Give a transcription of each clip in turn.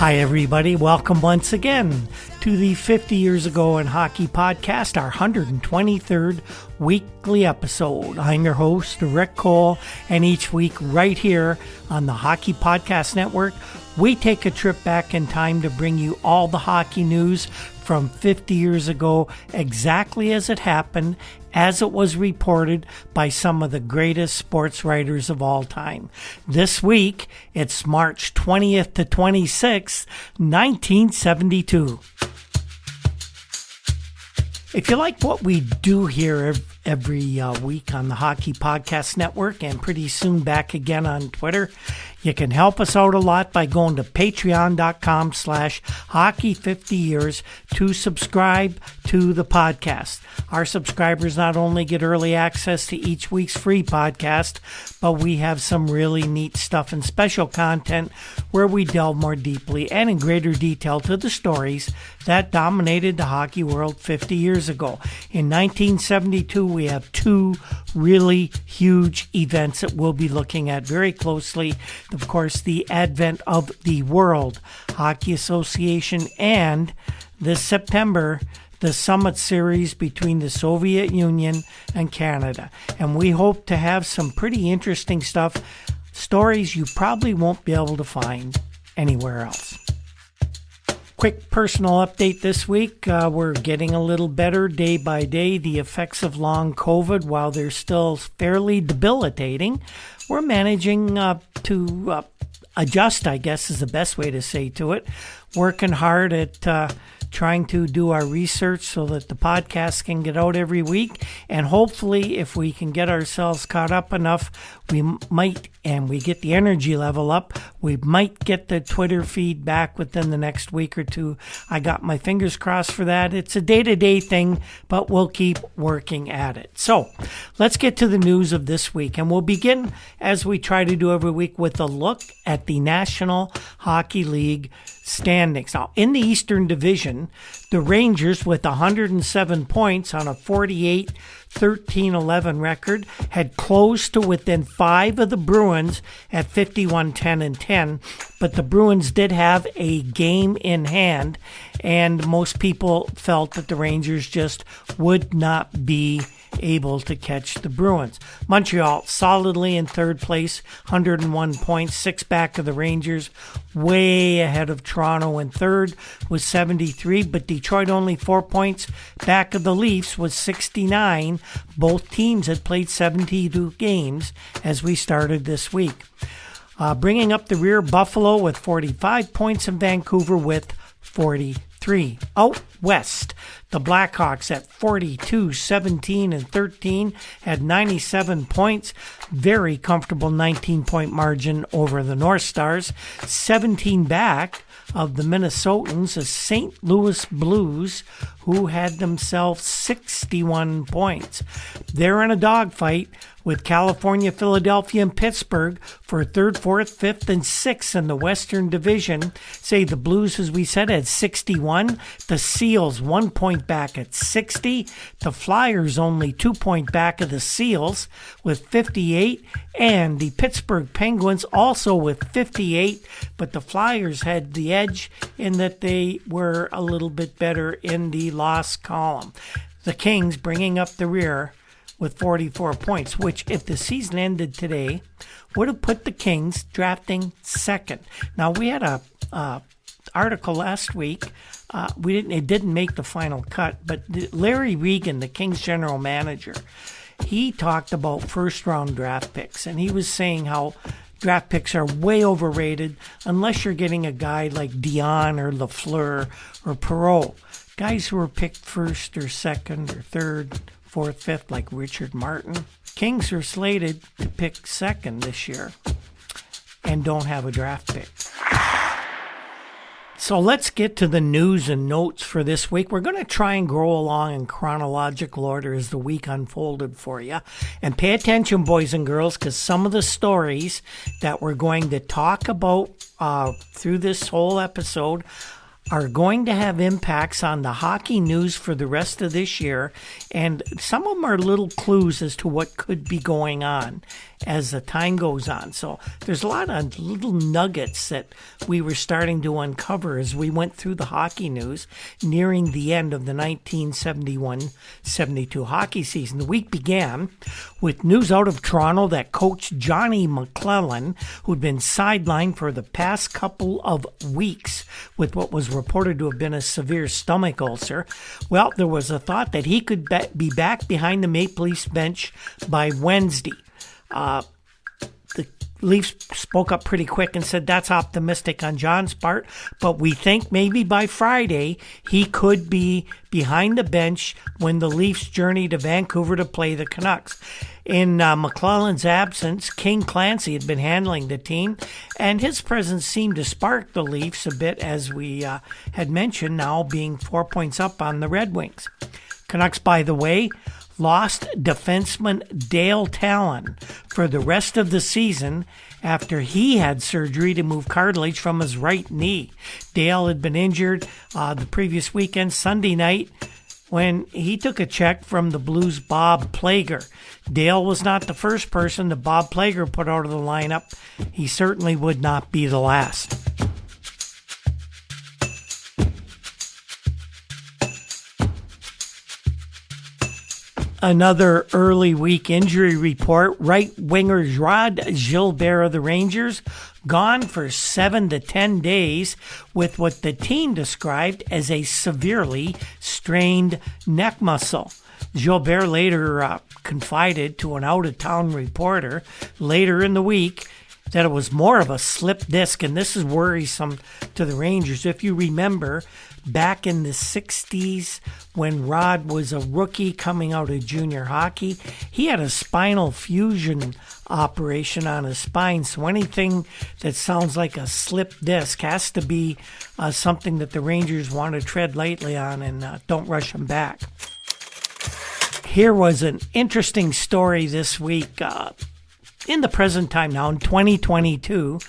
Hi, everybody. Welcome once again to the 50 Years Ago in Hockey podcast, our 123rd weekly episode. I'm your host, Rick Cole, and each week right here on the Hockey Podcast Network, we take a trip back in time to bring you all the hockey news from 50 years ago, exactly as it happened, as it was reported by some of the greatest sports writers of all time. This week, it's March 20th to 26th, 1972. If you like what we do here every week on the Hockey Podcast Network and pretty soon back again on Twitter, you can help us out a lot by going to patreon.com/hockey50years to subscribe to the podcast. Our subscribers not only get early access to each week's free podcast, but we have some really neat stuff and special content where we delve more deeply and in greater detail to the stories that dominated the hockey world 50 years ago. In 1972, we have two really huge events that we'll be looking at very closely. Of course, the advent of the World Hockey Association, and this September, the Summit Series between the Soviet Union and Canada. And we hope to have some pretty interesting stuff, stories you probably won't be able to find anywhere else. Quick personal update this week. We're getting a little better day by day. The effects of long COVID, while they're still fairly debilitating, we're managing to adjust, I guess is the best way to say to it. Working hard at trying to do our research so that the podcast can get out every week. And hopefully, if we can get ourselves caught up enough, we might, and we get the energy level up, we might get the Twitter feed back within the next week or two. I got my fingers crossed for that. It's a day-to-day thing, but we'll keep working at it. So let's get to the news of this week. And we'll begin, as we try to do every week, with a look at the National Hockey League standings. Now, in the Eastern Division, the Rangers, with 107 points on a 48-13-11 record, had closed to within 5 of the Bruins at 51-10-10, but the Bruins did have a game in hand, and most people felt that the Rangers just would not be able to catch the Bruins. Montreal solidly in third place, 101 points, 6 back of the Rangers, way ahead of Toronto in third with 73, but Detroit only 4 points back of the Leafs with 69. Both teams had played 72 games as we started this week. Bringing up the rear, Buffalo with 45 points and Vancouver with 43. Out west, the Blackhawks at 42-17-13 had 97 points. Very comfortable 19-point margin over the North Stars. 17 back of the Minnesotans, the St. Louis Blues, who had themselves 61 points. They're in a dogfight with California, Philadelphia, and Pittsburgh for 3rd, 4th, 5th, and 6th in the Western Division. Say the Blues, as we said, had 61. The Seals 1 point back at 60. The Flyers only 2 point back of the Seals with 58. And the Pittsburgh Penguins also with 58. But the Flyers had the edge in that they were a little bit better in the loss column. The Kings bringing up the rear with 44 points, which, if the season ended today, would have put the Kings drafting second. Now, we had a article last week. It didn't make the final cut, but Larry Regan, the Kings general manager, he talked about first-round draft picks, and he was saying how draft picks are way overrated unless you're getting a guy like Dion or Lafleur or Perreault, guys who were picked first or second or third, 4th, 5th, like Richard Martin. Kings are slated to pick second this year and don't have a draft pick. So let's get to the news and notes for this week. We're going to try and go along in chronological order as the week unfolded for you. And pay attention, boys and girls, because some of the stories that we're going to talk about through this whole episode are going to have impacts on the hockey news for the rest of this year, and some of them are little clues as to what could be going on as the time goes on. So there's a lot of little nuggets that we were starting to uncover as we went through the hockey news nearing the end of the 1971-72 hockey season. The week began with news out of Toronto that coach Johnny McLellan, who'd been sidelined for the past couple of weeks with what was reported to have been a severe stomach ulcer, well, there was a thought that he could be back behind the Maple Leafs bench by Wednesday. The Leafs spoke up pretty quick and said that's optimistic on John's part, but we think maybe by Friday he could be behind the bench when the Leafs journey to Vancouver to play the Canucks. In McClellan's absence, King Clancy had been handling the team, and his presence seemed to spark the Leafs a bit, as we had mentioned, now being 4 points up on the Red Wings. Canucks, by the way, lost defenseman Dale Talon for the rest of the season after he had surgery to move cartilage from his right knee. Dale had been injured the previous weekend, Sunday night, when he took a check from the Blues' Bob Plager. Dale was not the first person that Bob Plager put out of the lineup. He certainly would not be the last. Another early week injury report. Right winger Rod Gilbert of the Rangers gone for 7 to 10 days with what the team described as a severely strained neck muscle. Gilbert later confided to an out-of-town reporter later in the week that it was more of a slip disc, and this is worrisome to the Rangers. If you remember, back in the 60s, when Rod was a rookie coming out of junior hockey, he had a spinal fusion operation on his spine. So anything that sounds like a slip disc has to be something that the Rangers want to tread lightly on and don't rush him back. Here was an interesting story this week. In the present time now, in 2022,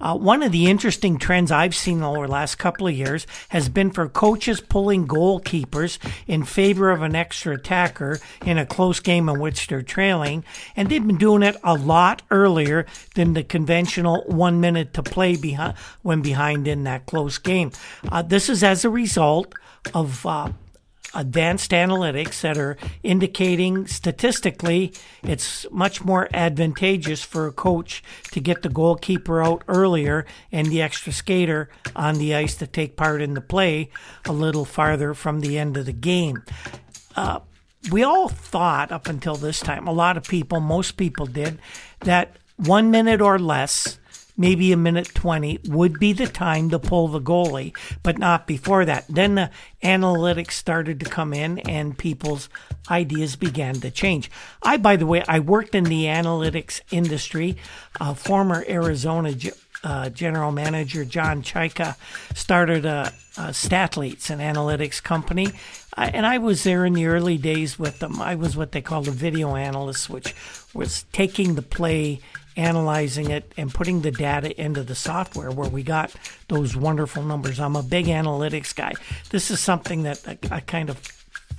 one of the interesting trends I've seen over the last couple of years has been for coaches pulling goalkeepers in favor of an extra attacker in a close game in which they're trailing, and they've been doing it a lot earlier than the conventional 1 minute to play when behind in that close game. This is as a result of advanced analytics that are indicating statistically it's much more advantageous for a coach to get the goalkeeper out earlier and the extra skater on the ice to take part in the play a little farther from the end of the game. We all thought up until this time, a lot of people, most people did, that 1 minute or less, maybe a minute 20, would be the time to pull the goalie, but not before that. Then the analytics started to come in and people's ideas began to change. By the way, I worked in the analytics industry. Former Arizona general manager John Chaika started Statleets, an analytics company, and I was there in the early days with them. I was what they called a video analyst, which was taking the play, analyzing it, and putting the data into the software where we got those wonderful numbers. I'm a big analytics guy. This is something that I kind of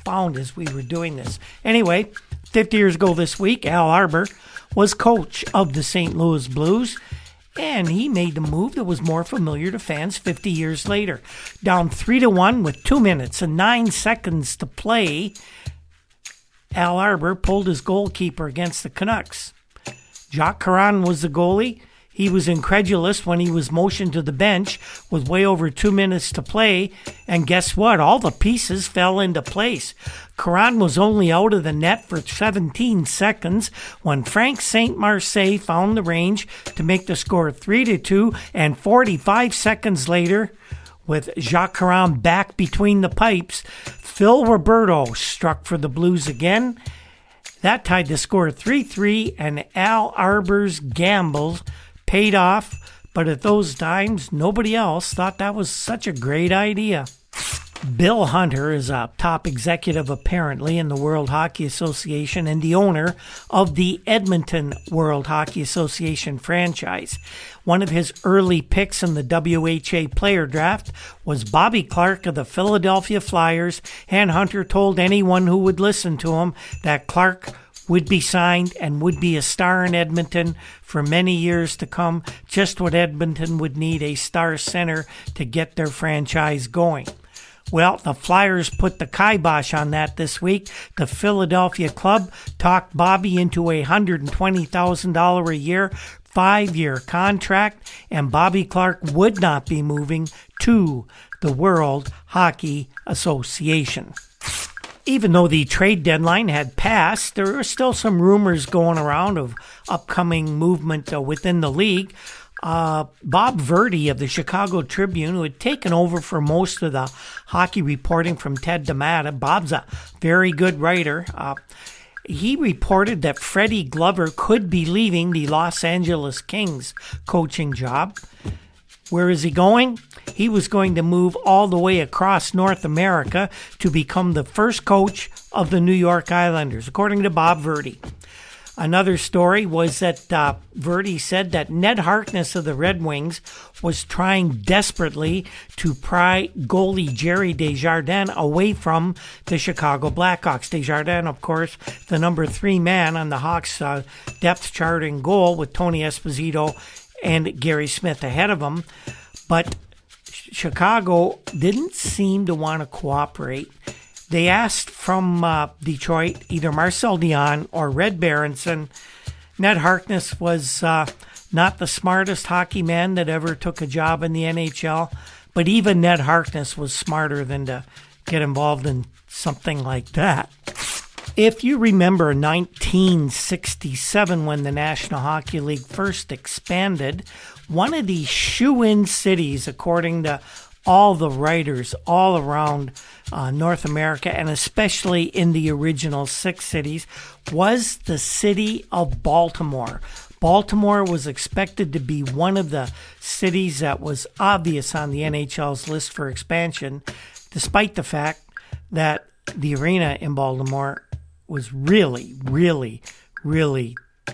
found as we were doing this. Anyway, 50 years ago this week, Al Arbour was coach of the St. Louis Blues, and he made the move that was more familiar to fans 50 years later. Down 3-1 with 2 minutes and 9 seconds to play, Al Arbour pulled his goalkeeper against the Canucks. Jacques Caron was the goalie. He was incredulous when he was motioned to the bench with way over 2 minutes to play. And guess what? All the pieces fell into place. Caron was only out of the net for 17 seconds when Frank St. Marseille found the range to make the score 3-2. And 45 seconds later, with Jacques Caron back between the pipes, Phil Roberto struck for the Blues again. That tied the score 3-3, and Al Arbour's gambles paid off. But at those times, nobody else thought that was such a great idea. Bill Hunter is a top executive apparently in the World Hockey Association and the owner of the Edmonton World Hockey Association franchise. One of his early picks in the WHA player draft was Bobby Clarke of the Philadelphia Flyers, and Hunter told anyone who would listen to him that Clarke would be signed and would be a star in Edmonton for many years to come, just what Edmonton would need, a star center to get their franchise going. Well, the Flyers put the kibosh on that this week. The Philadelphia club talked Bobby into a $120,000 a year, 5-year contract, and Bobby Clarke would not be moving to the World Hockey Association. Even though the trade deadline had passed, there were still some rumors going around of upcoming movement within the league. Bob Verdi of the Chicago Tribune, who had taken over for most of the hockey reporting from Ted DeMatta. Bob's a very good writer. He reported that Freddie Glover could be leaving the Los Angeles Kings coaching job. Where is he going? He was going to move all the way across North America to become the first coach of the New York Islanders, according to Bob Verdi. Another story was that Verdi said that Ned Harkness of the Red Wings was trying desperately to pry goalie Jerry Desjardins away from the Chicago Blackhawks. Desjardins, of course, the number 3 man on the Hawks depth chart in goal with Tony Esposito and Gary Smith ahead of him. But Chicago didn't seem to want to cooperate. They asked from Detroit either Marcel Dionne or Red Berenson. Ned Harkness was not the smartest hockey man that ever took a job in the NHL, but even Ned Harkness was smarter than to get involved in something like that. If you remember 1967, when the National Hockey League first expanded, one of the shoe-in cities, according to all the writers all around North America, and especially in the original 6 cities, was the city of Baltimore. Baltimore was expected to be one of the cities that was obvious on the NHL's list for expansion, despite the fact that the arena in Baltimore was really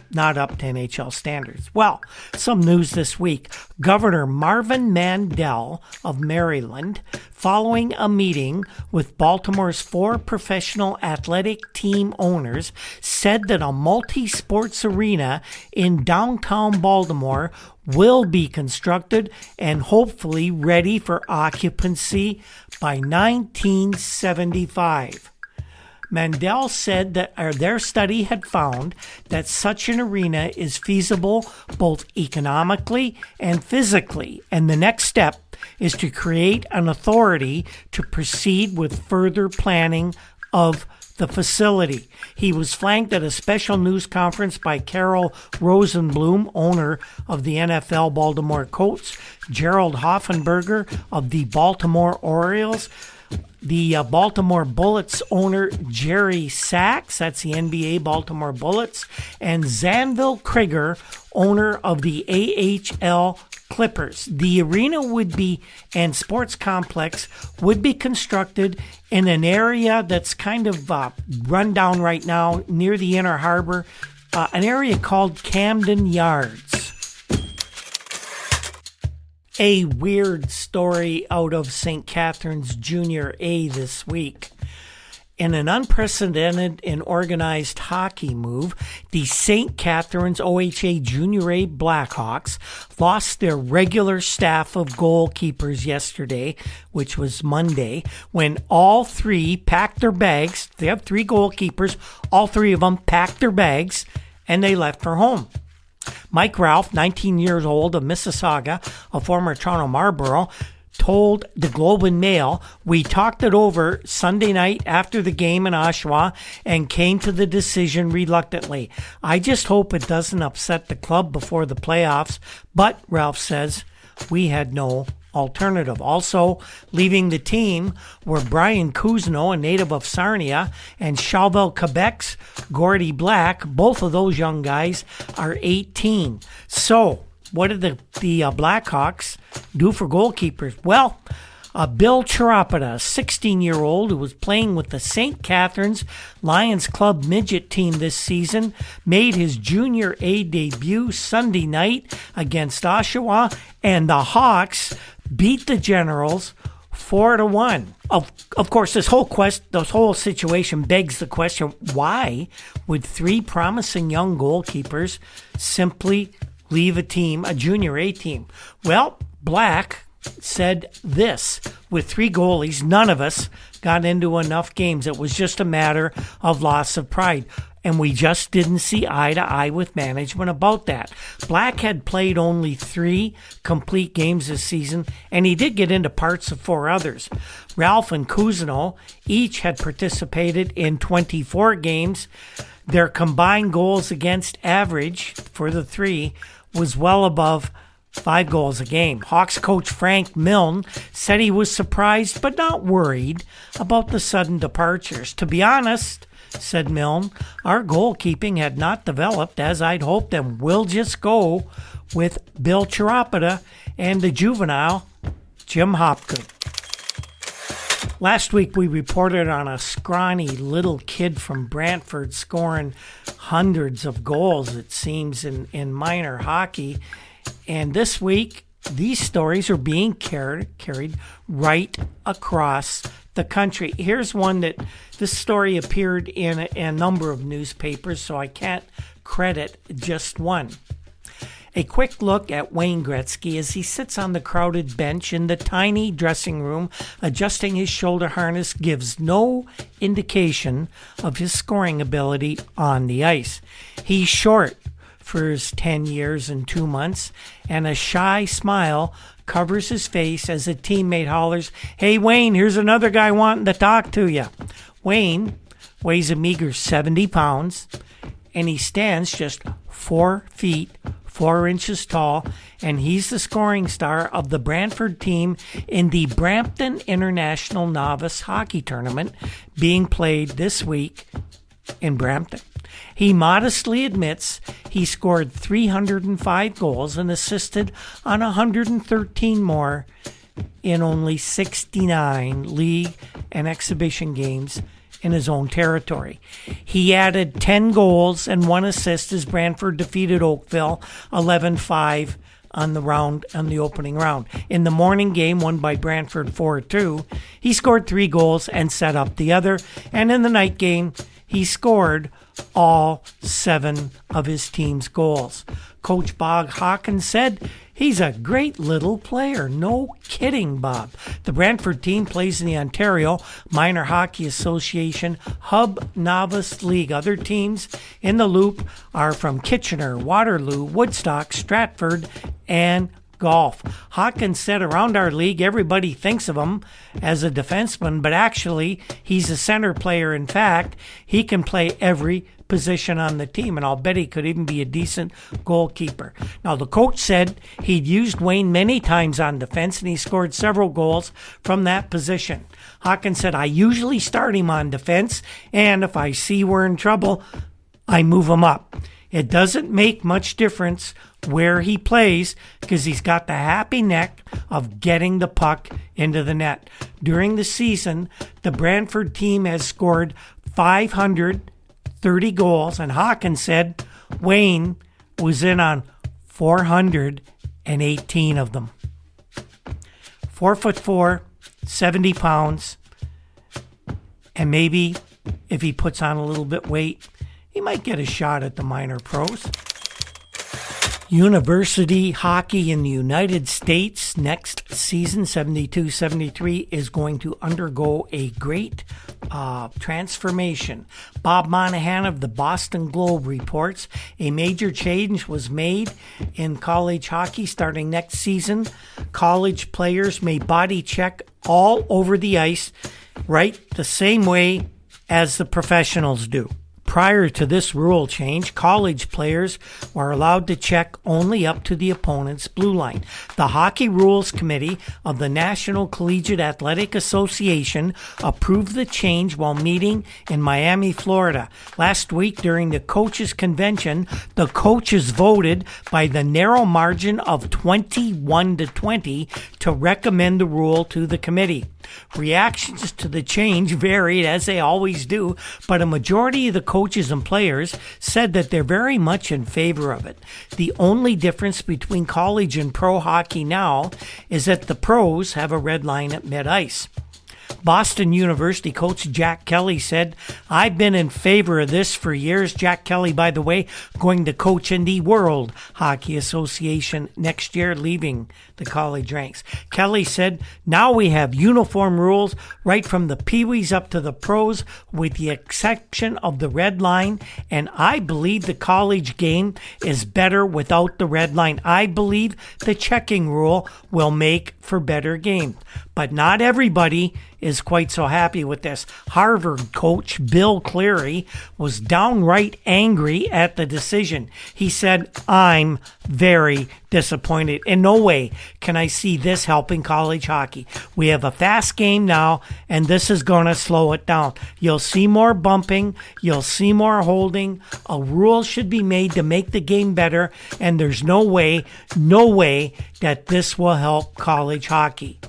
not up to NHL standards. Well, some news this week. Governor Marvin Mandel of Maryland, following a meeting with Baltimore's 4 professional athletic team owners, said that a multi-sports arena in downtown Baltimore will be constructed and hopefully ready for occupancy by 1975. Mandel said that their study had found that such an arena is feasible both economically and physically, and the next step is to create an authority to proceed with further planning of the facility. He was flanked at a special news conference by Carol Rosenblum, owner of the NFL Baltimore Colts, Gerald Hoffenberger of the Baltimore Orioles, the Baltimore Bullets owner Jerry Sachs, that's the NBA Baltimore Bullets, and Zanville Krieger, owner of the AHL Clippers. The arena and sports complex would be constructed in an area that's kind of run down right now near the Inner Harbor, an area called Camden Yards. A weird story out of St. Catharines Junior A this week. In an unprecedented and organized hockey move, the St. Catharines OHA Junior A Blackhawks lost their regular staff of goalkeepers yesterday, which was Monday, when all 3 packed their bags. They have 3 goalkeepers. All 3 of them packed their bags, and they left for home. Mike Ralph, 19 years old, of Mississauga, a former Toronto Marlboro, told the Globe and Mail, "We talked it over Sunday night after the game in Oshawa and came to the decision reluctantly. I just hope it doesn't upset the club before the playoffs, but," Ralph says, "we had no alternative." Also leaving the team were Brian Cousineau, a native of Sarnia, and Chalvel Quebec's Gordy Black. Both of those young guys are 18. So what did the Blackhawks do for goalkeepers? Well, Bill Chiropata, a 16-year-old who was playing with the St. Catharines Lions Club midget team this season, made his Junior A debut Sunday night against Oshawa, and the Hawks beat the Generals 4-1. Of course, this whole situation begs the question: why would three promising young goalkeepers simply leave a Junior A team? Well, Black said this: with three goalies, none of us got into enough games. It was just a matter of loss of pride. And we just didn't see eye to eye with management about that. Black had played only 3 complete games this season, and he did get into parts of 4 others. Ralph and Cousineau each had participated in 24 games. Their combined goals against average for the 3 was well above 5 goals a game. Hawks coach Frank Milne said he was surprised but not worried about the sudden departures. To be honest, said Milne, our goalkeeping had not developed as I'd hoped, and we'll just go with Bill Chiropata and the juvenile Jim Hopgood. Last week we reported on a scrawny little kid from Brantford scoring hundreds of goals, it seems, in minor hockey. And this week, these stories are being carried right across the country. Here's one this story appeared in a number of newspapers, so I can't credit just one. A quick look at Wayne Gretzky as he sits on the crowded bench in the tiny dressing room, adjusting his shoulder harness, gives no indication of his scoring ability on the ice. He's short for his 10 years and 2 months, and a shy smile covers his face as a teammate hollers, "Hey Wayne, here's another guy wanting to talk to you." Wayne weighs a meager 70 pounds, and he stands just 4 feet 4 inches tall, and he's the scoring star of the Brantford team in the Brampton International Novice Hockey Tournament being played this week in Brampton. He modestly admits he scored 305 goals and assisted on 113 more in only 69 league and exhibition games in his own territory. He added 10 goals and 1 assist as Brantford defeated Oakville 11-5 on the opening round. In the morning game, won by Brantford 4-2, he scored 3 goals and set up the other. And in the night game, he scored all 7 of his team's goals. Coach Bob Hawkins said, "He's a great little player." No kidding, Bob. The Brantford team plays in the Ontario Minor Hockey Association Hub Novice League. Other teams in the loop are from Kitchener, Waterloo, Woodstock, Stratford, and Golf. Hawkins said, "Around our league, everybody thinks of him as a defenseman, but actually, he's a center player. In fact, he can play every position on the team, and I'll bet he could even be a decent goalkeeper." Now, the coach said he'd used Wayne many times on defense, and he scored several goals from that position. Hawkins said, "I usually start him on defense, and if I see we're in trouble, I move him up. It doesn't make much difference where he plays because he's got the happy neck of getting the puck into the net." During the season, the Brantford team has scored 530 goals, and Hawkins said Wayne was in on 418 of them. 4'4", 70 pounds, and maybe if he puts on a little bit weight, he might get a shot at the minor pros. University hockey in the United States next season, 72-73, is going to undergo a great transformation. Bob Monahan of the Boston Globe reports a major change was made in college hockey starting next season. College players may body check all over the ice right the same way as the professionals do. Prior to this rule change, college players were allowed to check only up to the opponent's blue line. The Hockey Rules Committee of the National Collegiate Athletic Association approved the change while meeting in Miami, Florida. Last week during the coaches' convention, the coaches voted by the narrow margin of 21-20 to recommend the rule to the committee. Reactions to the change varied, as they always do, but a majority of the coaches and players said that they're very much in favor of it. The only difference between college and pro hockey now is that the pros have a red line at mid-ice. Boston University coach Jack Kelly said, "I've been in favor of this for years." Jack Kelly, by the way, going to coach in the World Hockey Association next year, leaving the college ranks. Kelly said, "Now we have uniform rules right from the peewees up to the pros, with the exception of the red line, and I believe the college game is better without the red line. I believe the checking rule will make for better game." But not everybody is quite so happy with this. Harvard coach Bill Cleary was downright angry at the decision. He said, "I'm very disappointed. In no way can I see this helping college hockey. We have a fast game now, and this is going to slow it down. You'll see more bumping. You'll see more holding. A rule should be made to make the game better, and there's no way that this will help college hockey."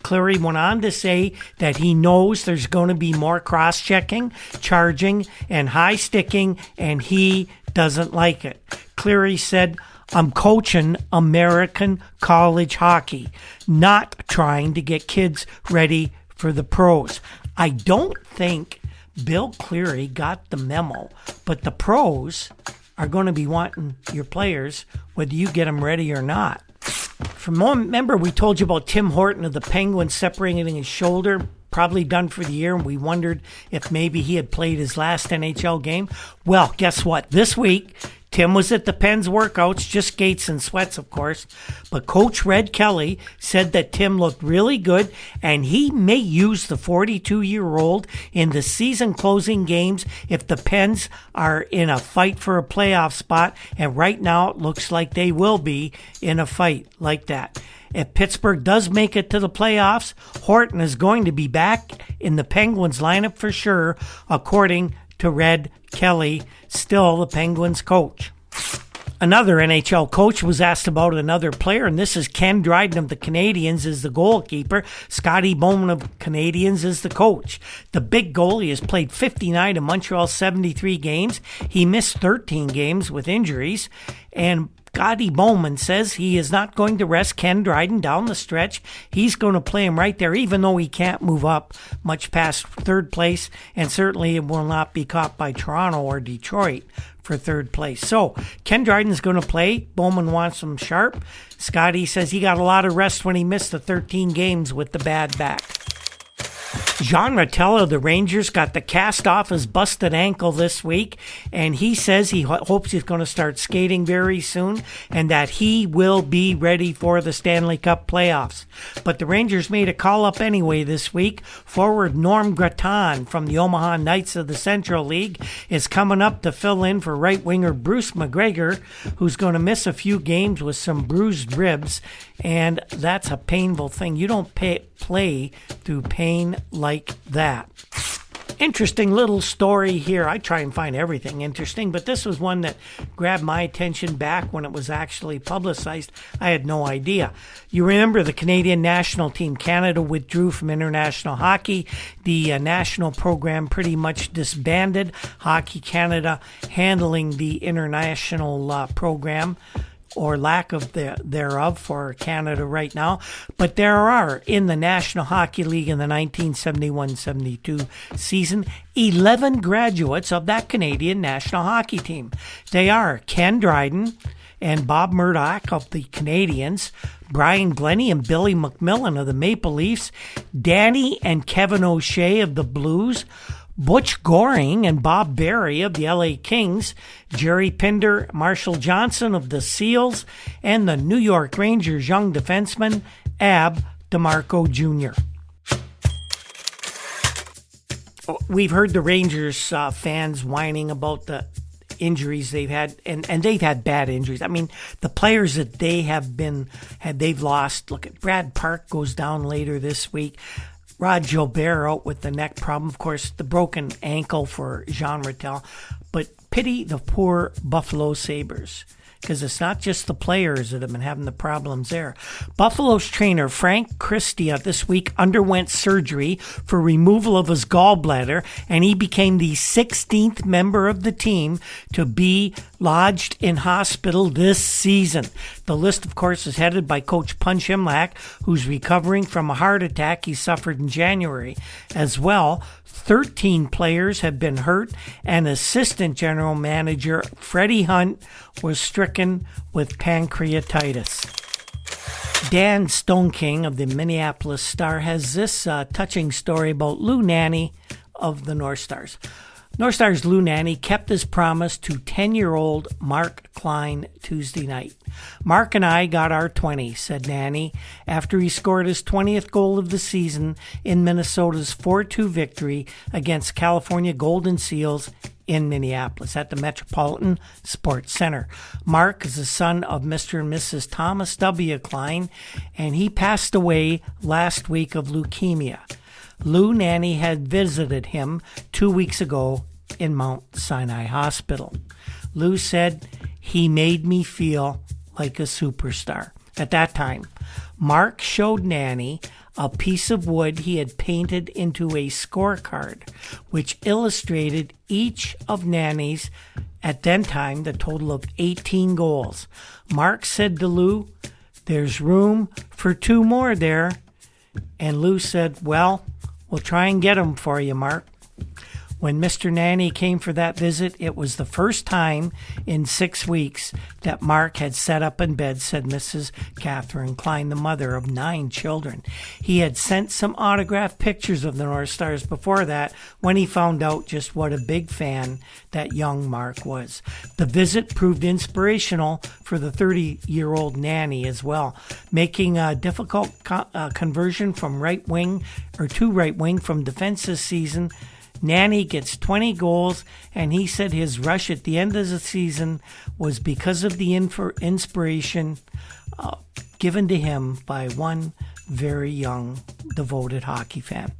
Cleary went on to say that he knows there's going to be more cross-checking, charging, and high sticking, and he doesn't like it. Cleary said, "I'm coaching American college hockey, not trying to get kids ready for the pros." I don't think Bill Cleary got the memo, but the pros are going to be wanting your players whether you get them ready or not. Remember, we told you about Tim Horton of the Penguins separating his shoulder, probably done for the year, and we wondered if maybe he had played his last NHL game. Well, guess what? This week, Tim was at the Pens workouts, just skates and sweats, of course. But Coach Red Kelly said that Tim looked really good, and he may use the 42-year-old in the season-closing games if the Pens are in a fight for a playoff spot. And right now, it looks like they will be in a fight like that. If Pittsburgh does make it to the playoffs, Horton is going to be back in the Penguins lineup for sure, according to Red Kelly, still the Penguins coach. Another NHL coach was asked about another player, and this is Ken Dryden of the Canadiens is the goalkeeper. Scotty Bowman of Canadiens is the coach. The big goalie has played 59 of Montreal's 73 games. He missed 13 games with injuries, and Scotty Bowman says he is not going to rest Ken Dryden down the stretch. He's going to play him right there, even though he can't move up much past third place, and certainly it will not be caught by Toronto or Detroit for third place. So Ken Dryden's going to play. Bowman wants him sharp. Scotty says he got a lot of rest when he missed the 13 games with the bad back. John McLellan of the Rangers got the cast off his busted ankle this week, and he says he hopes he's going to start skating very soon and that he will be ready for the Stanley Cup playoffs. But the Rangers made a call-up anyway this week. Forward Norm Gratton from the Omaha Knights of the Central League is coming up to fill in for right-winger Bruce McGregor, who's going to miss a few games with some bruised ribs, and that's a painful thing. You don't play through pain like that. Interesting little story here. I try and find everything interesting, but this was one that grabbed my attention back when it was actually publicized. I had no idea. You remember the Canadian national team. Canada withdrew from international hockey. The national program pretty much disbanded. Hockey Canada handling the international program, or lack of thereof, for Canada right now. But there are, in the National Hockey League in the 1971-72 season, 11 graduates of that Canadian national hockey team. They are Ken Dryden and Bob Murdoch of the Canadiens, Brian Glennie and Billy McMillan of the Maple Leafs, Danny and Kevin O'Shea of the Blues, Butch Goring and Bob Barry of the LA Kings, Jerry Pinder, Marshall Johnson of the Seals, and the New York Rangers young defenseman Ab DeMarco Jr. we've heard the Rangers fans whining about the injuries they've had, and they've had bad injuries. I mean, the players that they've lost. Look at Brad Park goes down later this week. Rod Gilbert out with the neck problem. Of course, the broken ankle for Jean Rattel. But pity the poor Buffalo Sabres, because it's not just the players that have been having the problems there. Buffalo's trainer, Frank Christia, this week underwent surgery for removal of his gallbladder, and he became the 16th member of the team to be lodged in hospital this season. The list, of course, is headed by Coach Punch Imlach, who's recovering from a heart attack he suffered in January. As well, 13 players have been hurt, and assistant general manager Freddie Hunt was stricken with pancreatitis. Dan Stoneking of the Minneapolis Star has this touching story about Lou Nanne of the North Stars. North Stars' Lou Nanne kept his promise to 10-year-old Mark Klein Tuesday night. "Mark and I got our 20, said Nanne, after he scored his 20th goal of the season in Minnesota's 4-2 victory against California Golden Seals in Minneapolis at the Metropolitan Sports Center. Mark is the son of Mr. and Mrs. Thomas W. Klein, and he passed away last week of leukemia. Lou Nanne had visited him 2 weeks ago in Mount Sinai Hospital. Lou said, he made me feel like a superstar. At that time, Mark showed Nanne a piece of wood he had painted into a scorecard, which illustrated each of Nanne's, at that time, the total of 18 goals. Mark said to Lou, there's room for 2 more there. And Lou said, well, we'll try and get them for you, Mark. When Mr. Nanne came for that visit, it was the first time in 6 weeks that Mark had sat up in bed, said Mrs. Catherine Klein, the mother of 9 children. He had sent some autographed pictures of the North Stars before that when he found out just what a big fan that young Mark was. The visit proved inspirational for the 30-year-old Nanne as well, making a difficult conversion from right wing from defense this season. Nanne gets 20 goals, and he said his rush at the end of the season was because of the inspiration given to him by one very young, devoted hockey fan.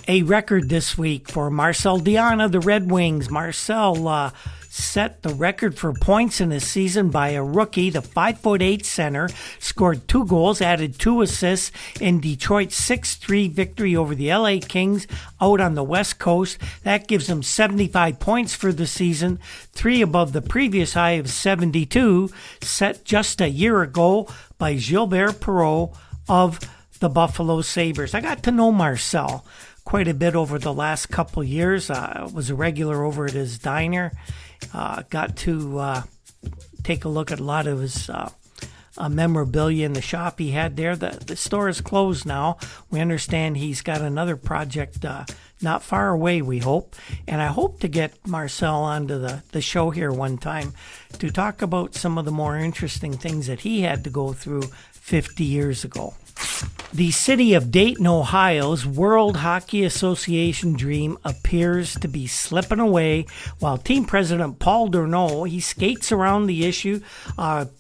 A record this week for Marcel Dionne of the Red Wings. Marcel set the record for points in a season by a rookie. The 5'8" center scored 2 goals, added 2 assists in Detroit's 6-3 victory over the LA Kings out on the West Coast. That gives him 75 points for the season, 3 above the previous high of 72, set just a year ago by Gilbert Perreault of the Buffalo Sabres. I got to know Marcel quite a bit over the last couple years. I was a regular over at his diner. Got to take a look at a lot of his memorabilia in the shop he had there. The store is closed now. We understand he's got another project not far away, we hope. And I hope to get Marcel onto the show here one time to talk about some of the more interesting things that he had to go through 50 years ago. The city of Dayton, Ohio's World Hockey Association dream appears to be slipping away, while team president Paul Durneau, he skates around the issue,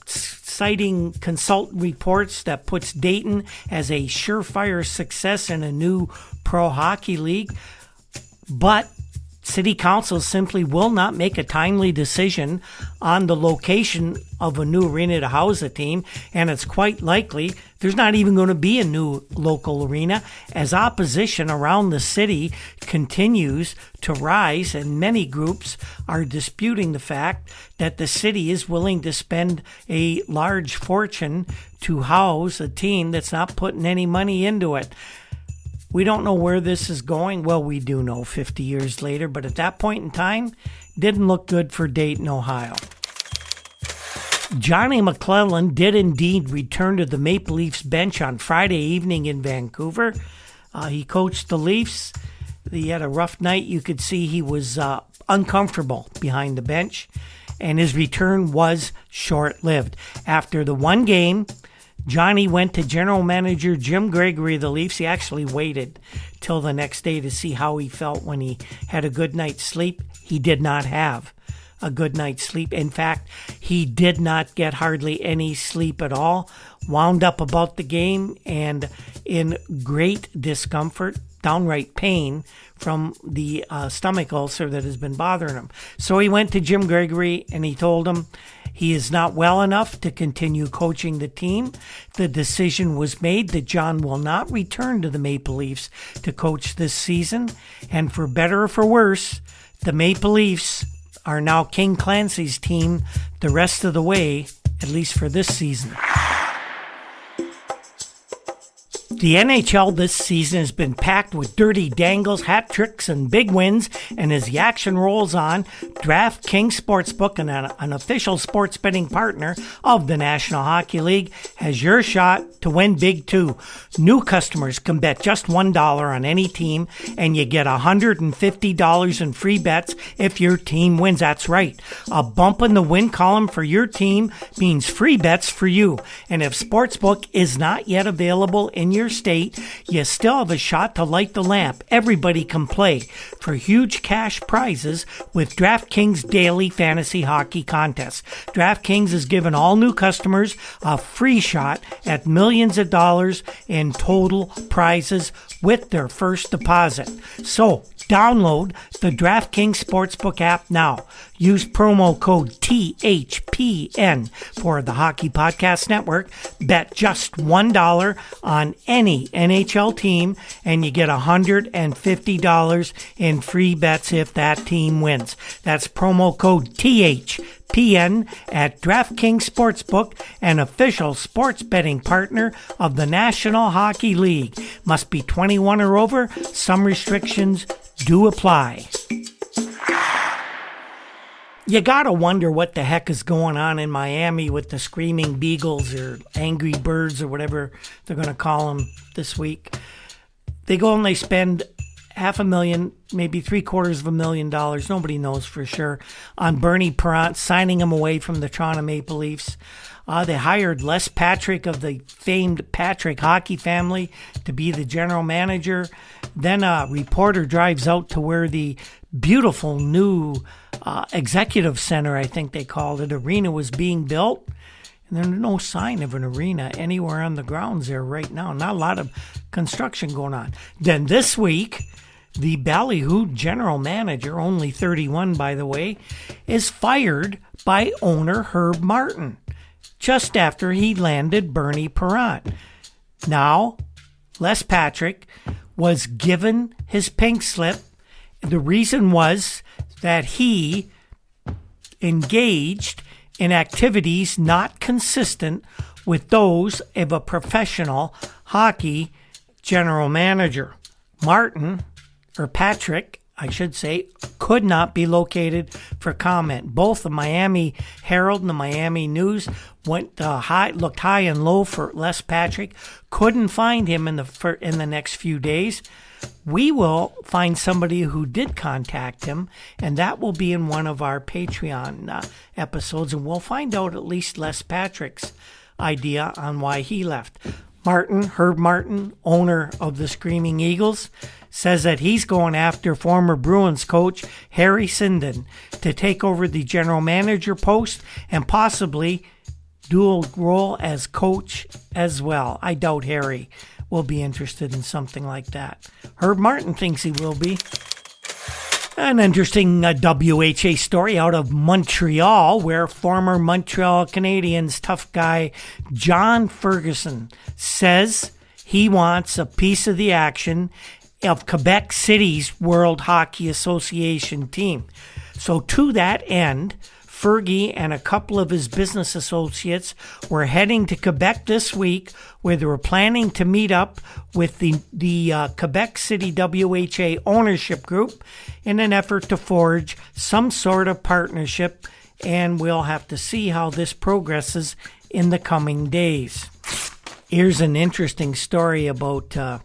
citing consultant reports that puts Dayton as a surefire success in a new pro hockey league. But City Council simply will not make a timely decision on the location of a new arena to house a team, and it's quite likely there's not even going to be a new local arena as opposition around the city continues to rise, and many groups are disputing the fact that the city is willing to spend a large fortune to house a team that's not putting any money into it. We don't know where this is going. Well, we do know 50 years later, but at that point in time, didn't look good for Dayton, Ohio. Johnny McLellan did indeed return to the Maple Leafs bench on Friday evening in Vancouver. He coached the Leafs. He had a rough night. You could see he was uncomfortable behind the bench, and his return was short-lived. After the one game, Johnny went to general manager Jim Gregory of the Leafs. He actually waited till the next day to see how he felt when he had a good night's sleep. He did not have a good night's sleep. In fact, he did not get hardly any sleep at all. Wound up about the game and in great discomfort, downright pain from the stomach ulcer that has been bothering him. So he went to Jim Gregory and he told him he is not well enough to continue coaching the team. The decision was made that John will not return to the Maple Leafs to coach this season. And for better or for worse, the Maple Leafs are now King Clancy's team the rest of the way, at least for this season. The NHL this season has been packed with dirty dangles, hat tricks, and big wins, and as the action rolls on, Draftkings Sportsbook, an official sports betting partner of the National Hockey League, has your shot to win big too. New customers can bet just $1 on any team, and you get $150 in free bets if your team wins. That's right. A bump in the win column for your team means free bets for you. And if Sportsbook is not yet available in your state, you still have a shot to light the lamp. Everybody can play for huge cash prizes with DraftKings Daily Fantasy Hockey Contest. DraftKings has given all new customers a free shot at millions of dollars in total prizes with their first deposit. So, download the DraftKings Sportsbook app now. Use promo code THPN for the Hockey Podcast Network. Bet just $1 on any NHL team, and you get $150 in free bets if that team wins. That's promo code THPN at DraftKings Sportsbook, an official sports betting partner of the National Hockey League. Must be 21 or over. Some restrictions do apply. You gotta wonder what the heck is going on in Miami with the Screaming Beagles or Angry Birds or whatever they're going to call them this week. They go and they spend $500,000, maybe $750,000, nobody knows for sure, on Bernie Parent, signing him away from the Toronto Maple Leafs. They hired Les Patrick of the famed Patrick hockey family to be the general manager. Then a reporter drives out to where the beautiful new executive center, I think they called it, arena was being built. And there's no sign of an arena anywhere on the grounds there right now. Not a lot of construction going on. Then this week, the ballyhoo general manager, only 31 by the way, is fired by owner Herb Martin just after he landed Bernie Parent. Now, Les Patrick was given his pink slip. The reason was that he engaged in activities not consistent with those of a professional hockey general manager. Patrick, I should say, could not be located for comment. Both the Miami Herald and the Miami News looked high and low for Les Patrick. Couldn't find him in the next few days. We will find somebody who did contact him, and that will be in one of our Patreon episodes, and we'll find out at least Les Patrick's idea on why he left. Herb Martin, owner of the Screaming Eagles, says that he's going after former Bruins coach Harry Sinden to take over the general manager post and possibly dual role as coach as well. I doubt Harry will be interested in something like that. Herb Martin thinks he will be. An interesting WHA story out of Montreal, where former Montreal Canadiens tough guy John Ferguson says he wants a piece of the action of Quebec City's World Hockey Association team. So to that end, Fergie and a couple of his business associates were heading to Quebec this week, where they were planning to meet up with the Quebec City WHA ownership group in an effort to forge some sort of partnership, and we'll have to see how this progresses in the coming days. Here's an interesting story about an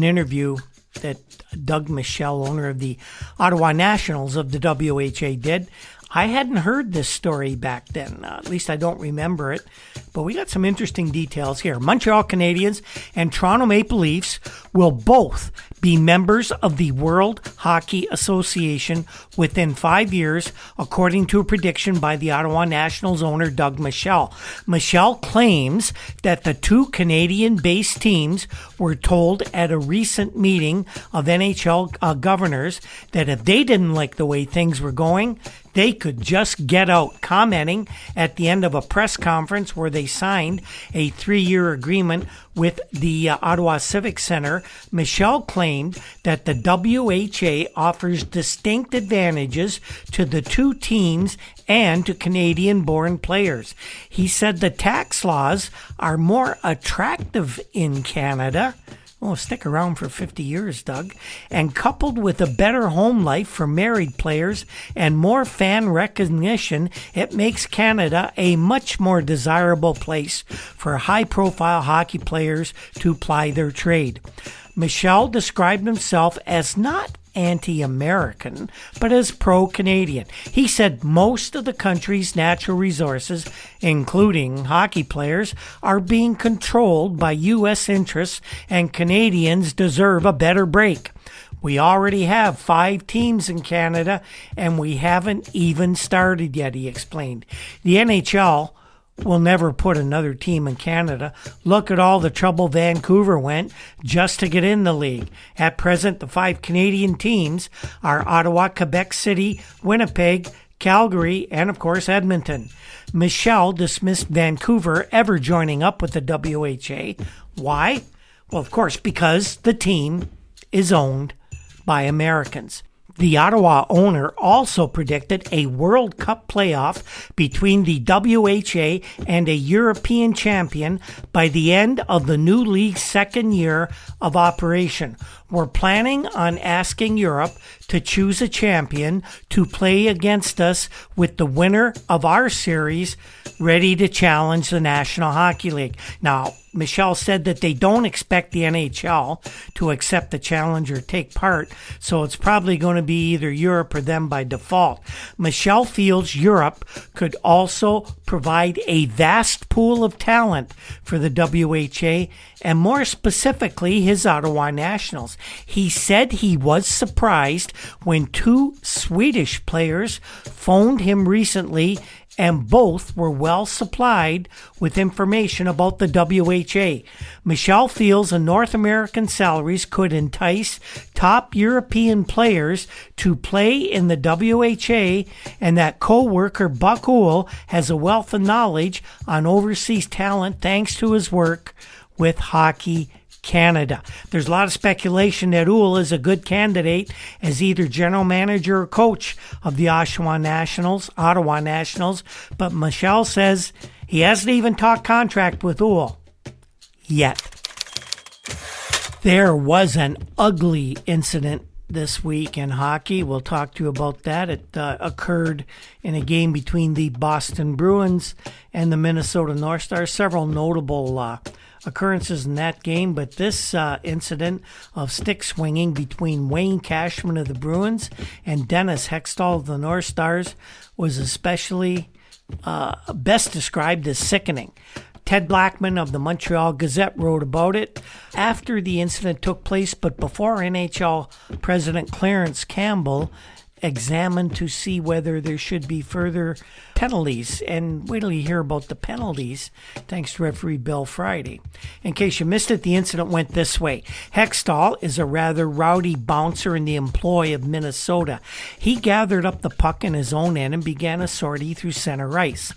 interview that Doug Michel, owner of the Ottawa Nationals of the WHA, did. I hadn't heard this story back then. At least I don't remember it. But we got some interesting details here. Montreal Canadiens and Toronto Maple Leafs will both be members of the World Hockey Association within 5 years, according to a prediction by the Ottawa Nationals owner Doug Michel. Michel claims that the two Canadian-based teams were told at a recent meeting of NHL governors that if they didn't like the way things were going, they could just get out, commenting at the end of a press conference where they signed a 3-year agreement with the Ottawa Civic Center. Michel claimed that the WHA offers distinct advantages to the two teams and to Canadian-born players. He said the tax laws are more attractive in Canada. Oh, stick around for 50 years, Doug. And coupled with a better home life for married players and more fan recognition, it makes Canada a much more desirable place for high-profile hockey players to ply their trade. Michel described himself as not anti-American, but as pro-Canadian. He said most of the country's natural resources, including hockey players, are being controlled by U.S. interests, and Canadians deserve a better break. We already have 5 teams in Canada, and we haven't even started yet, he explained. The NHL will never put another team in Canada. Look at all the trouble Vancouver went just to get in the league. At present, the 5 Canadian teams are Ottawa, Quebec City, Winnipeg, Calgary, and of course Edmonton. Michel dismissed Vancouver ever joining up with the WHA. Why? Well, of course, because the team is owned by Americans. The Ottawa owner also predicted a World Cup playoff between the WHA and a European champion by the end of the new league's second year of operation. We're planning on asking Europe to choose a champion to play against us, with the winner of our series ready to challenge the National Hockey League. Now, Michel said that they don't expect the NHL to accept the challenge or take part, so it's probably going to be either Europe or them by default. Michel feels Europe could also provide a vast pool of talent for the WHA, and more specifically, his Ottawa Nationals. He said he was surprised when 2 Swedish players phoned him recently, and both were well supplied with information about the WHA. Michel feels the North American salaries could entice top European players to play in the WHA, and that co-worker Buck Owl has a wealth of knowledge on overseas talent thanks to his work with Hockey Canada. There's a lot of speculation that Owl is a good candidate as either general manager or coach of the Ottawa Nationals, but Michel says he hasn't even talked contract with Owl yet. There was an ugly incident this week in hockey. We'll talk to you about that. It occurred in a game between the Boston Bruins and the Minnesota North Stars. Several notable occurrences in that game, but this incident of stick swinging between Wayne Cashman of the Bruins and Dennis Hextall of the North Stars was especially best described as sickening. Ted Blackman of the Montreal Gazette wrote about it after the incident took place, but before NHL President Clarence Campbell examined to see whether there should be further penalties. And wait till you hear about the penalties, thanks to referee Bill Friday. In case you missed it, the incident went this way. Hextall is a rather rowdy bouncer in the employ of Minnesota. He gathered up the puck in his own end and began a sortie through center ice.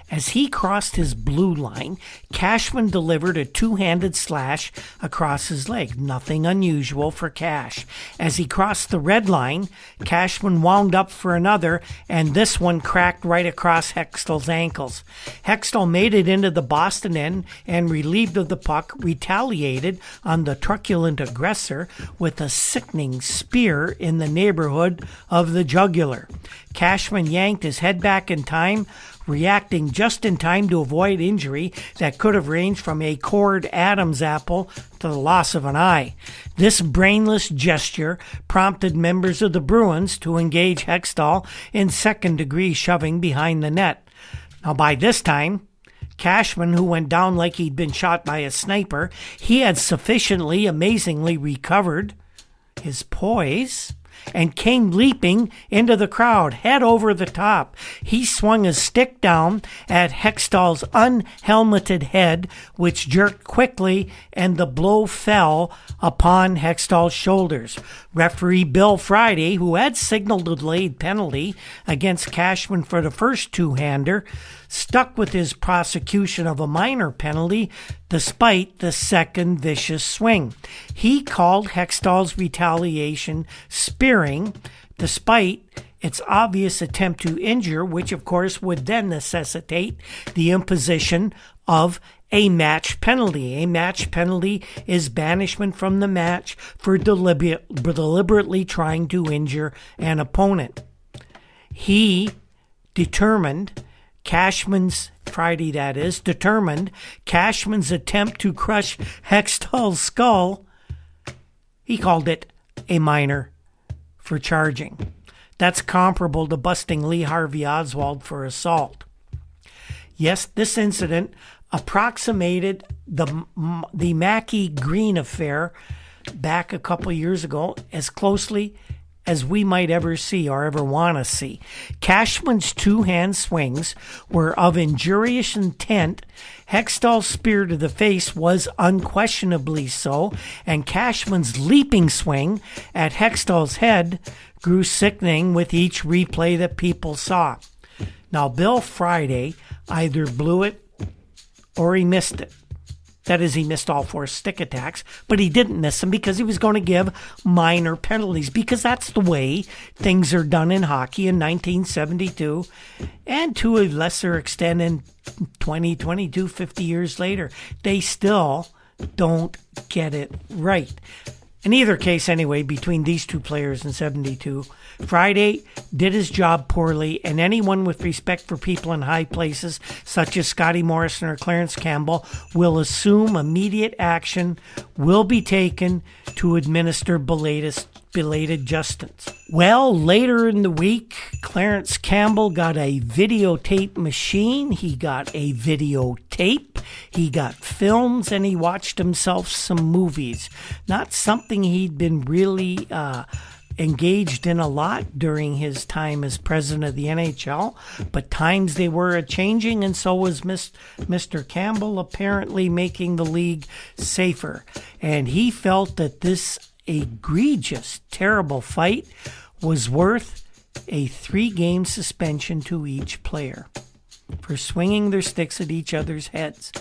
As he crossed his blue line, Cashman delivered a 2-handed slash across his leg. Nothing unusual for Cash. As he crossed the red line, Cashman wound up for another, and this one cracked right across Hextall's ankles. Hextall made it into the Boston end and, relieved of the puck, retaliated on the truculent aggressor with a sickening spear in the neighborhood of the jugular. Cashman yanked his head back in time reacting just in time to avoid injury that could have ranged from a cord Adam's apple to the loss of an eye. This brainless gesture prompted members of the Bruins to engage Hextall in second-degree shoving behind the net. Now, by this time, Cashman, who went down like he'd been shot by a sniper, he had sufficiently, amazingly recovered his poise and came leaping into the crowd, head over the top. He swung his stick down at Hextall's unhelmeted head, which jerked quickly, and the blow fell upon Hextall's shoulders. Referee Bill Friday, who had signaled a delayed penalty against Cashman for the first two-hander, stuck with his prosecution of a minor penalty despite the second vicious swing. He called Hextall's retaliation spearing, despite its obvious attempt to injure, which of course would then necessitate the imposition of a match penalty. A match penalty is banishment from the match for deliberately trying to injure an opponent. He determined Cashman's attempt to crush Hextall's skull. He called it a minor for charging. That's comparable to busting Lee Harvey Oswald for assault. Yes, this incident approximated the Mackey Green affair back a couple years ago as closely as we might ever see or ever want to see. Cashman's two-hand swings were of injurious intent. Hextall's spear to the face was unquestionably so, and Cashman's leaping swing at Hextall's head grew sickening with each replay that people saw. Now, Bill Friday either blew it or he missed it. That is, he missed all four stick attacks, but he didn't miss them because he was going to give minor penalties, because that's the way things are done in hockey in 1972, and to a lesser extent in 50 years later. They still don't get it right. In either case, anyway, between these two players in 72, Friday did his job poorly, and anyone with respect for people in high places, such as Scotty Morrison or Clarence Campbell, will assume immediate action will be taken to administer belated justice. Well, later in the week, Clarence Campbell got a videotape machine, he got a videotape, he got films, and he watched himself some movies. Not something he'd been really engaged in a lot during his time as president of the NHL, but times they were a-changing, and so was Mr. Campbell, apparently making the league safer. And he felt that this egregious, terrible fight was worth a 3-game suspension to each player for swinging their sticks at each other's heads.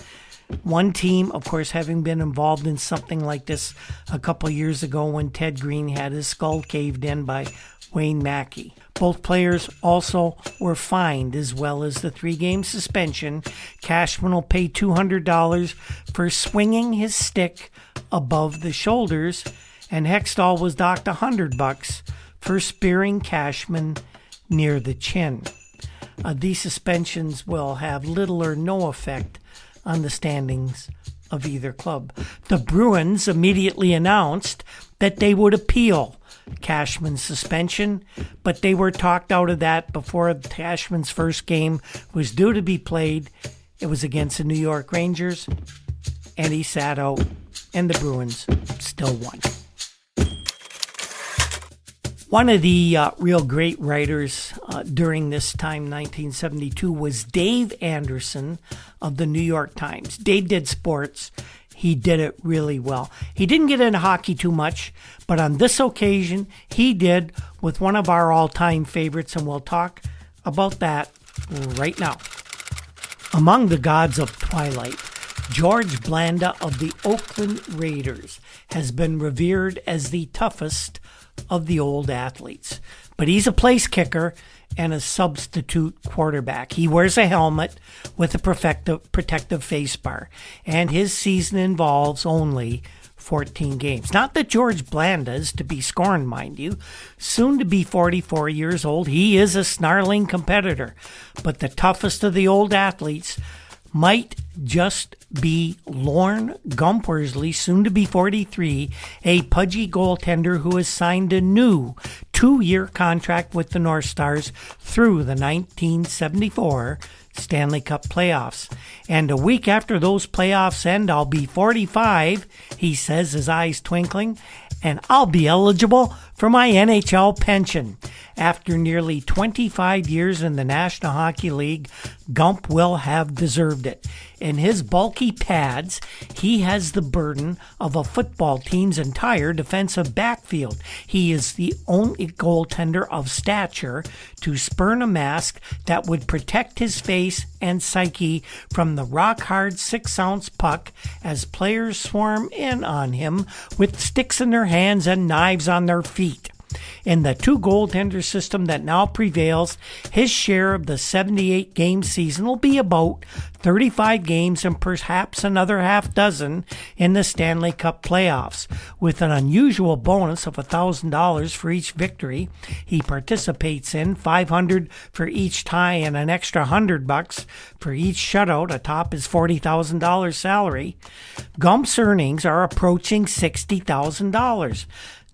One team, of course, having been involved in something like this a couple years ago when Ted Green had his skull caved in by Wayne Mackey. Both players also were fined, as well as the 3-game suspension. Cashman will pay $200 for swinging his stick above the shoulders, and Hextall was docked $100 for spearing Cashman near the chin. These suspensions will have little or no effect on the standings of either club. The Bruins immediately announced that they would appeal Cashman's suspension, but they were talked out of that before Cashman's first game was due to be played. It was against the New York Rangers, and he sat out, and the Bruins still won. One of the real great writers during this time, 1972, was Dave Anderson of the New York Times. Dave did sports. He did it really well. He didn't get into hockey too much, but on this occasion, he did with one of our all-time favorites, and we'll talk about that right now. Among the gods of Twilight, George Blanda of the Oakland Raiders has been revered as the toughest of the old athletes. But he's a place kicker and a substitute quarterback. He wears a helmet with a protective face bar, and his season involves only 14 games. Not that George Blanda is to be scorned, mind you. Soon to be 44 years old, he is a snarling competitor. But the toughest of the old athletes might just be Lorne Gump-Worsley, soon to be 43, a pudgy goaltender who has signed a new 2-year contract with the North Stars through the 1974 Stanley Cup playoffs. And a week after those playoffs end, I'll be 45, he says, his eyes twinkling, and I'll be eligible for my NHL pension. After nearly 25 years in the National Hockey League, Gump will have deserved it. In his bulky pads, he has the burden of a football team's entire defensive backfield. He is the only goaltender of stature to spurn a mask that would protect his face and psyche from the rock-hard 6-ounce puck as players swarm in on him with sticks in their hands and knives on their feet. In the 2-goaltender system that now prevails, his share of the 78-game season will be about 35 games and perhaps another half dozen in the Stanley Cup playoffs. With an unusual bonus of $1,000 for each victory he participates in, $500 for each tie, and an extra $100 for each shutout atop his $40,000 salary, Gump's earnings are approaching $60,000.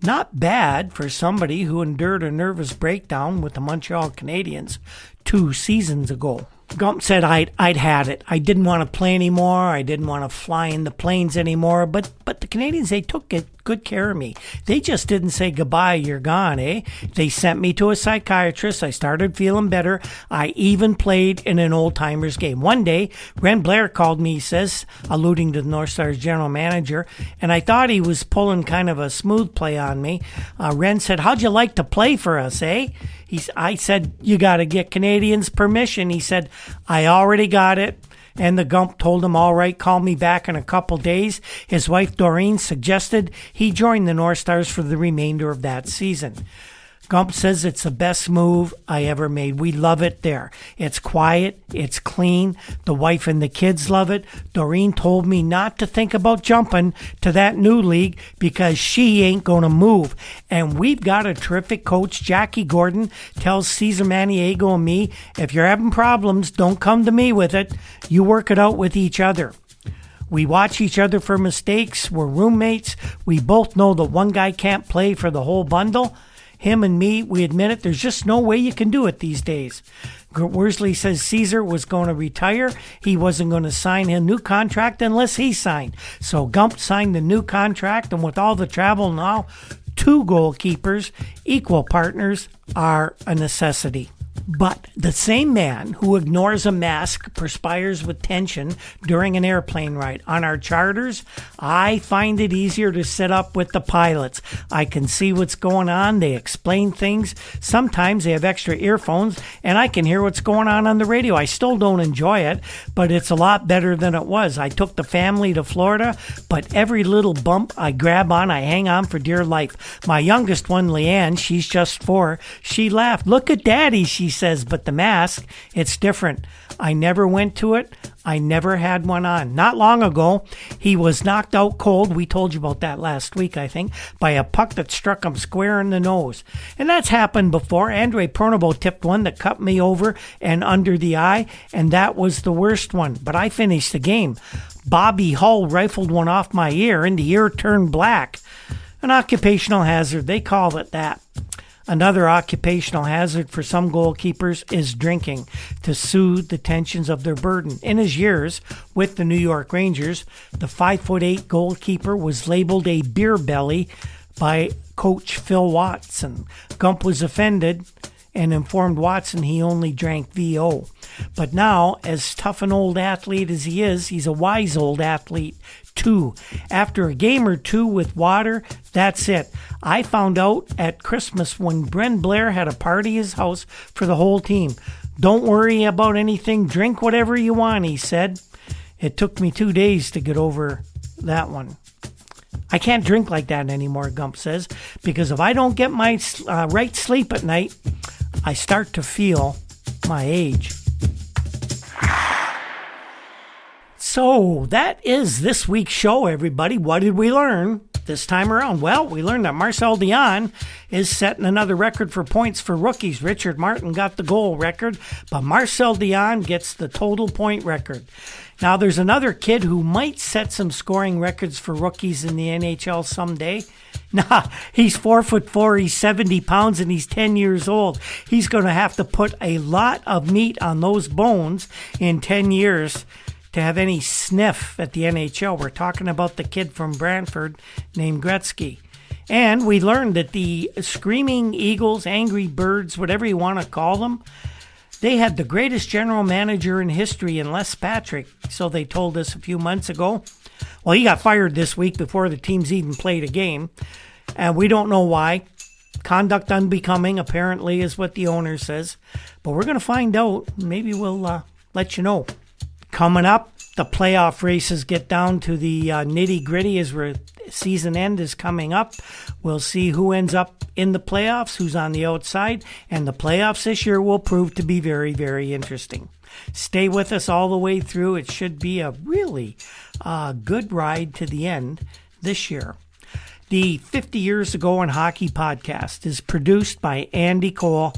Not bad for somebody who endured a nervous breakdown with the Montreal Canadiens 2 seasons ago. Gump said I'd had it. I didn't want to play anymore. I didn't want to fly in the planes anymore. But the Canadiens, they took good care of me. They just didn't say goodbye, you're gone, eh? They sent me to a psychiatrist. I started feeling better. I even played in an old-timers game. One day, Ren Blair called me, he says, alluding to the North Stars general manager, and I thought he was pulling kind of a smooth play on me. Ren said, how'd you like to play for us, eh? I said, you got to get Canadians' permission. He said, I already got it. And the Gump told him, all right, call me back in a couple days. His wife, Doreen, suggested he join the North Stars for the remainder of that season. Gump says it's the best move I ever made. We love it there. It's quiet. It's clean. The wife and the kids love it. Doreen told me not to think about jumping to that new league because she ain't going to move. And we've got a terrific coach. Jackie Gordon tells Cesar Maniego and me, if you're having problems, don't come to me with it. You work it out with each other. We watch each other for mistakes. We're roommates. We both know that one guy can't play for the whole bundle. Him and me, we admit it, there's just no way you can do it these days. Worsley says Caesar was going to retire. He wasn't going to sign a new contract unless he signed. So Gump signed the new contract, and with all the travel now, 2 goalkeepers, equal partners, are a necessity. But the same man who ignores a mask perspires with tension during an airplane ride. On our charters, I find it easier to sit up with the pilots. I can see what's going on. They explain things. Sometimes they have extra earphones, and I can hear what's going on the radio. I still don't enjoy it, but it's a lot better than it was. I took the family to Florida, but every little bump I grab on, I hang on for dear life. My youngest one, Leanne, she's just 4. She laughed. Look at Daddy, she says, but the mask, it's different. I never went to it. I never had one on. Not long ago, he was knocked out cold. We told you about that last week, I think, by a puck that struck him square in the nose. And that's happened before. Andre Pronovo tipped one that cut me over and under the eye, and that was the worst one. But I finished the game. Bobby Hull rifled one off my ear, and the ear turned black. An occupational hazard, they call it that. Another occupational hazard for some goalkeepers is drinking to soothe the tensions of their burden. In his years with the New York Rangers, the 5'8" goalkeeper was labeled a beer belly by coach Phil Watson. Gump was offended and informed Watson he only drank VO. But now, as tough an old athlete as he is, he's a wise old athlete too. After a game or two with water, that's it. I found out at Christmas when Bren Blair had a party at his house for the whole team. Don't worry about anything. Drink whatever you want, he said. It took me 2 days to get over that one. I can't drink like that anymore, Gump says, because if I don't get my right sleep at night, I start to feel my age. So that is this week's show, everybody. What did we learn this time around? Well, we learned that Marcel Dionne is setting another record for points for rookies. Richard Martin got the goal record, but Marcel Dionne gets the total point record. Now, there's another kid who might set some scoring records for rookies in the NHL someday. Nah, he's 4'4", he's 70 pounds, and he's 10 years old. He's going to have to put a lot of meat on those bones in 10 years to have any sniff at the NHL. We're talking about the kid from Brantford named Gretzky. And we learned that the Screaming Eagles, Angry Birds, whatever you want to call them, they had the greatest general manager in history in Les Patrick, so they told us a few months ago. Well, he got fired this week before the teams even played a game, and we don't know why. Conduct unbecoming, apparently, is what the owner says. But we're going to find out. Maybe we'll let you know. Coming up, the playoff races get down to the nitty-gritty as season end is coming up. We'll see who ends up in the playoffs, who's on the outside, and the playoffs this year will prove to be very, very interesting. Stay with us all the way through. It should be a really good ride to the end this year. The 50 Years Ago in Hockey podcast is produced by Andy Cole.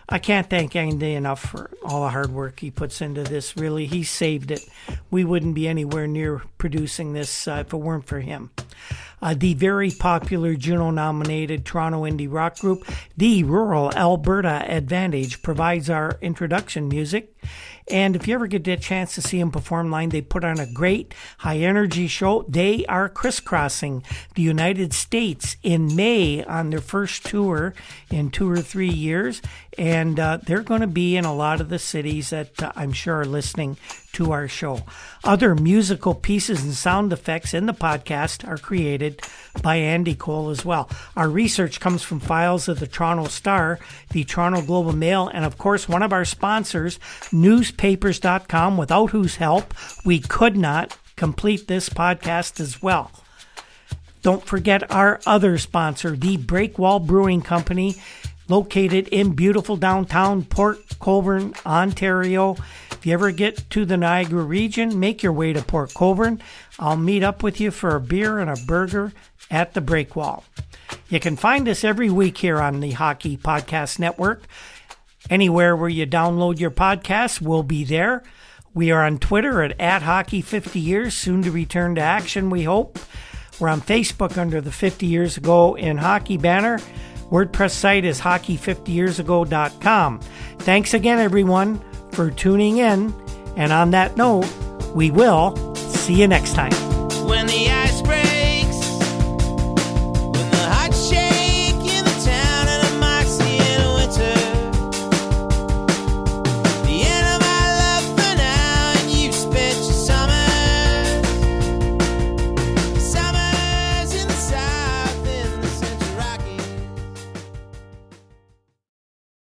I can't thank Andy enough for all the hard work he puts into this. Really, he saved it. We wouldn't be anywhere near producing this if it weren't for him. The very popular Juno-nominated Toronto indie rock group, the Rural Alberta Advantage, provides our introduction music. And if you ever get a chance to see them perform live, they put on a great high-energy show. They are crisscrossing the United States in May on their first tour in 2 or 3 years. And they're going to be in a lot of the cities that I'm sure are listening to our show. Other musical pieces and sound effects in the podcast are created by Andy Cole as well. Our research comes from files of the Toronto Star, the Toronto Globe and Mail, and of course one of our sponsors, newspapers.com, without whose help we could not complete this podcast as well. Don't forget our other sponsor, the Breakwall Brewing Company, located in beautiful downtown Port Colborne, Ontario. If you ever get to the Niagara region, make your way to Port Colborne. I'll meet up with you for a beer and a burger at the Breakwall. You can find us every week here on the Hockey Podcast Network. Anywhere where you download your podcasts, we'll be there. We are on Twitter at @Hockey50Years, soon to return to action, we hope. We're on Facebook under the 50 Years Ago in Hockey banner. WordPress site is hockey50yearsago.com. Thanks again, everyone, for tuning in. And on that note, we will see you next time. When the ice breaks.